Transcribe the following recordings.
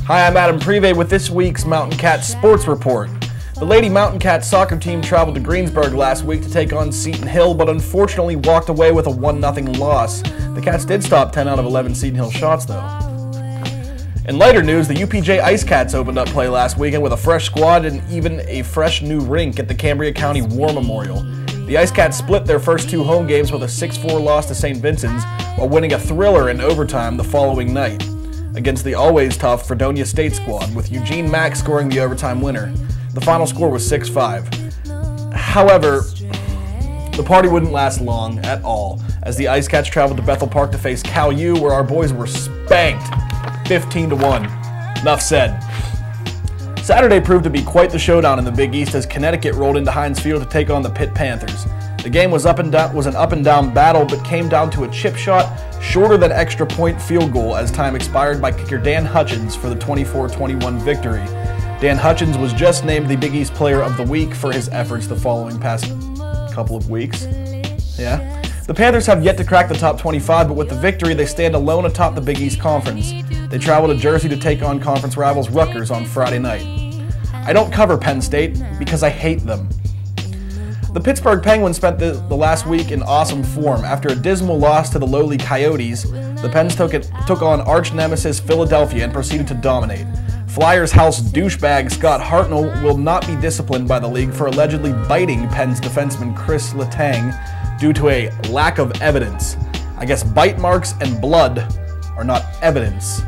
Hi, I'm Adam Prive with this week's Mountain Cats Sports Report. The Lady Mountain Cats soccer team traveled to Greensburg last week to take on Seton Hill, but unfortunately walked away with a 1-0 loss. The Cats did stop 10 out of 11 Seton Hill shots, though. In lighter news, the UPJ Ice Cats opened up play last weekend with a fresh squad and even a fresh new rink at the Cambria County War Memorial. The Ice Cats split their first two home games with a 6-4 loss to St. Vincent's, while winning a thriller in overtime the following night against the always tough Fredonia State squad, with Eugene Mack scoring the overtime winner. The final score was 6-5. However, the party wouldn't last long at all, as the Ice Cats traveled to Bethel Park to face Cal U, where our boys were spanked 15-1. Enough said. Saturday proved to be quite the showdown in the Big East as Connecticut rolled into Heinz Field to take on the Pitt Panthers. The game was an up-and-down battle, but came down to a chip shot shorter than extra point field goal as time expired by kicker Dan Hutchins for the 24-21 victory. Dan Hutchins was just named the Big East Player of the Week for his efforts the following past couple of weeks. Yeah. The Panthers have yet to crack the top 25, but with the victory, they stand alone atop the Big East Conference. They travel to Jersey to take on conference rivals Rutgers on Friday night. I don't cover Penn State because I hate them. The Pittsburgh Penguins spent the last week in awesome form. After a dismal loss to the lowly Coyotes, the Pens took on arch nemesis Philadelphia and proceeded to dominate. Flyers house douchebag Scott Hartnell will not be disciplined by the league for allegedly biting Pens defenseman Chris Letang due to a lack of evidence. I guess bite marks and blood are not evidence.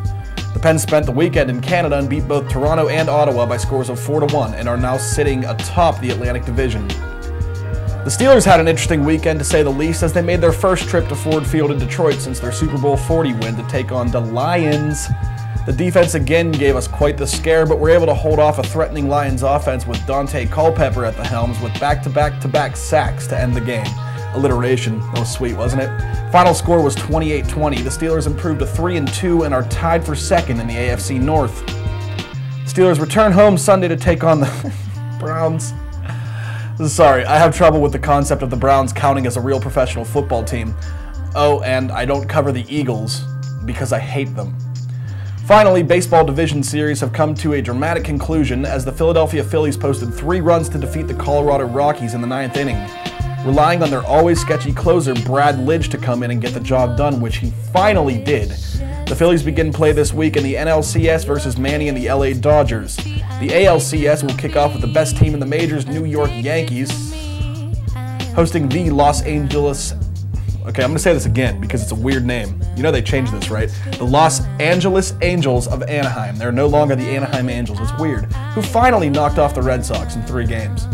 The Pens spent the weekend in Canada and beat both Toronto and Ottawa by scores of 4-1 and are now sitting atop the Atlantic Division. The Steelers had an interesting weekend, to say the least, as they made their first trip to Ford Field in Detroit since their Super Bowl 40 win to take on the Lions. The defense again gave us quite the scare, but were able to hold off a threatening Lions offense with Dante Culpepper at the helms with back-to-back-to-back sacks to end the game. Alliteration. That was sweet, wasn't it? Final score was 28-20. The Steelers improved to 3-2 and are tied for second in the AFC North. The Steelers return home Sunday to take on the Browns. Sorry, I have trouble with the concept of the Browns counting as a real professional football team. Oh, and I don't cover the Eagles because I hate them. Finally, baseball division series have come to a dramatic conclusion as the Philadelphia Phillies posted 3 runs to defeat the Colorado Rockies in the 9th inning, relying on their always sketchy closer Brad Lidge to come in and get the job done, which he finally did. The Phillies begin play this week in the NLCS versus Manny and the LA Dodgers. The ALCS will kick off with the best team in the majors, New York Yankees, hosting the Los Angeles... Okay, I'm going to say this again because it's a weird name. You know they changed this, right? The Los Angeles Angels of Anaheim. They're no longer the Anaheim Angels. It's weird. Who finally knocked off the Red Sox in 3 games.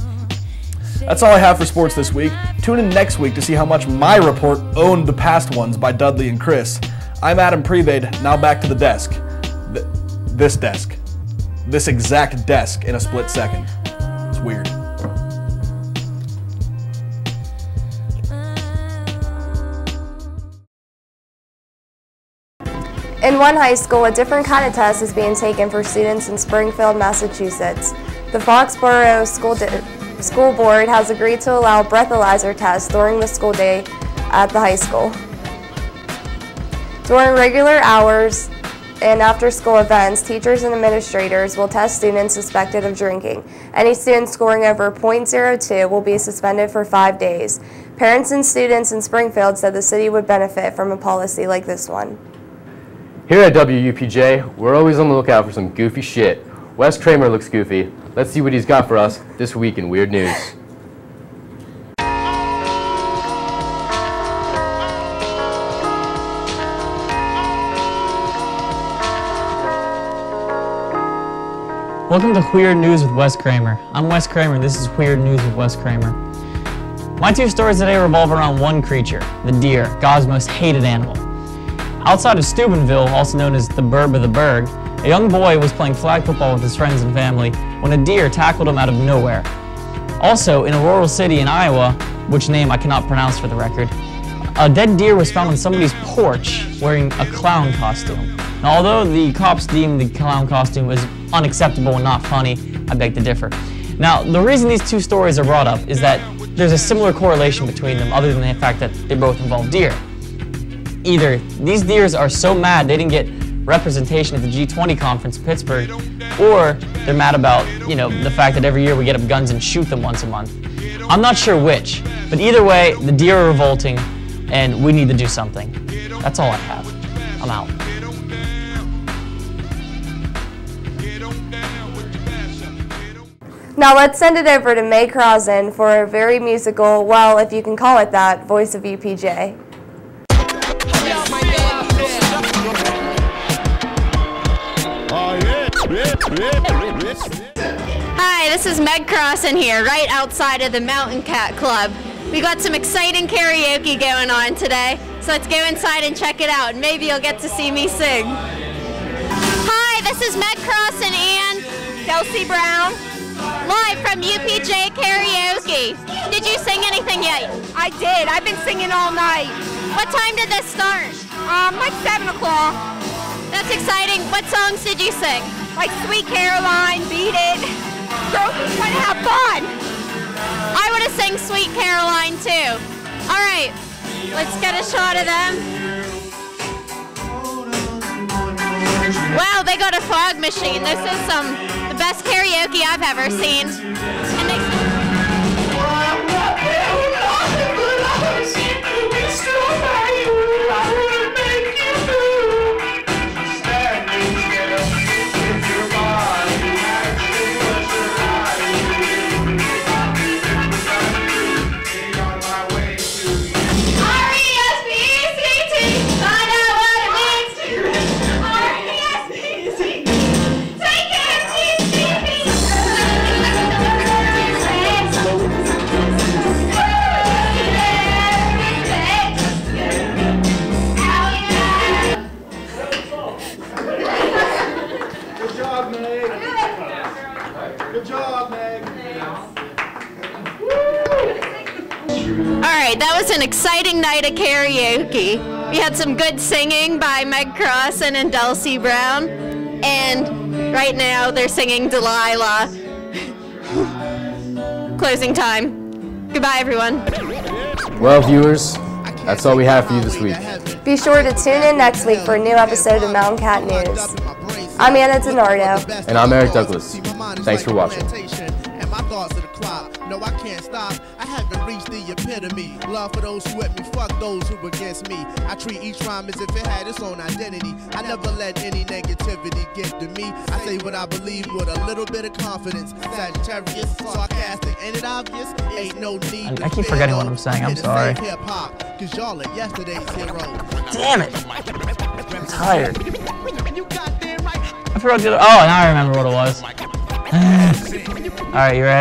That's all I have for sports this week. Tune in next week to see how much my report owned the past ones by Dudley and Chris. I'm Adam Prevade. Now back to the desk. This desk. This exact desk in a split second. It's weird. In one high school, a different kind of test is being taken for students in Springfield, Massachusetts. The Foxborough School Board has agreed to allow breathalyzer tests during the school day at the high school. During regular hours and after-school events, teachers and administrators will test students suspected of drinking. Any student scoring over .02 will be suspended for 5 days. Parents and students in Springfield said the city would benefit from a policy like this one. Here at WUPJ, we're always on the lookout for some goofy shit. Wes Kramer looks goofy. Let's see what he's got for us this week in Weird News. Welcome to Weird News with Wes Kramer. I'm Wes Kramer, and this is Weird News with Wes Kramer. My 2 stories today revolve around one creature, the deer, God's most hated animal. Outside of Steubenville, also known as the Burb of the Berg, a young boy was playing flag football with his friends and family when a deer tackled him out of nowhere. Also, in a rural city in Iowa, which name I cannot pronounce for the record, a dead deer was found on somebody's porch wearing a clown costume. Now, although the cops deemed the clown costume as unacceptable and not funny, I beg to differ. Now, the reason these 2 stories are brought up is that there's a similar correlation between them other than the fact that they both involve deer. Either these deers are so mad they didn't get representation at the G20 conference in Pittsburgh, or they're mad about, the fact that every year we get up guns and shoot them once a month. I'm not sure which, but either way, the deer are revolting, and we need to do something. That's all I have. I'm out. Now let's send it over to May Crossan for a very musical, well, if you can call it that, voice of UPJ. Hi, this is Meg Crossan here, right outside of the Mountain Cat Club. We got some exciting karaoke going on today, so let's go inside and check it out. Maybe you'll get to see me sing. Hi, this is Meg Crossan and Kelsey Brown, live from UPJ Karaoke. Did you sing anything yet? I did. I've been singing all night. What time did this start? Like 7 o'clock. That's exciting. What songs did you sing? Like Sweet Caroline, Beat It. Girls just want to have fun. I would have sang Sweet Caroline too. All right, let's get a shot of them. Wow, they got a fog machine. This is the best karaoke I've ever seen. And they Good job, Meg. Alright, that was an exciting night of karaoke. We had some good singing by Meg Crossan and Dulcie Brown. And right now they're singing Delilah. Closing time. Goodbye, everyone. Well, viewers, that's all we have for you this week. Be sure to tune in next week for a new episode of Mountain Cat News. I'm Anna DiNardo. And I'm Eric Douglas. Thanks for watching. My thoughts of the crowd. No, I can't stop. I haven't reached the epitome. Love for those who with me, fuck those who against me. I treat each rhyme as if it had its own identity. I never let any negativity get to me. I say what I believe with a little bit of confidence. Sagittarius, sarcastic, ain't it obvious? Ain't no need. I keep forgetting what I'm saying. I'm sorry. Cause y'all are yesterday's heroes. Damn it! I'm tired. I forgot the other. Oh, now I remember what it was. Alright, you ready?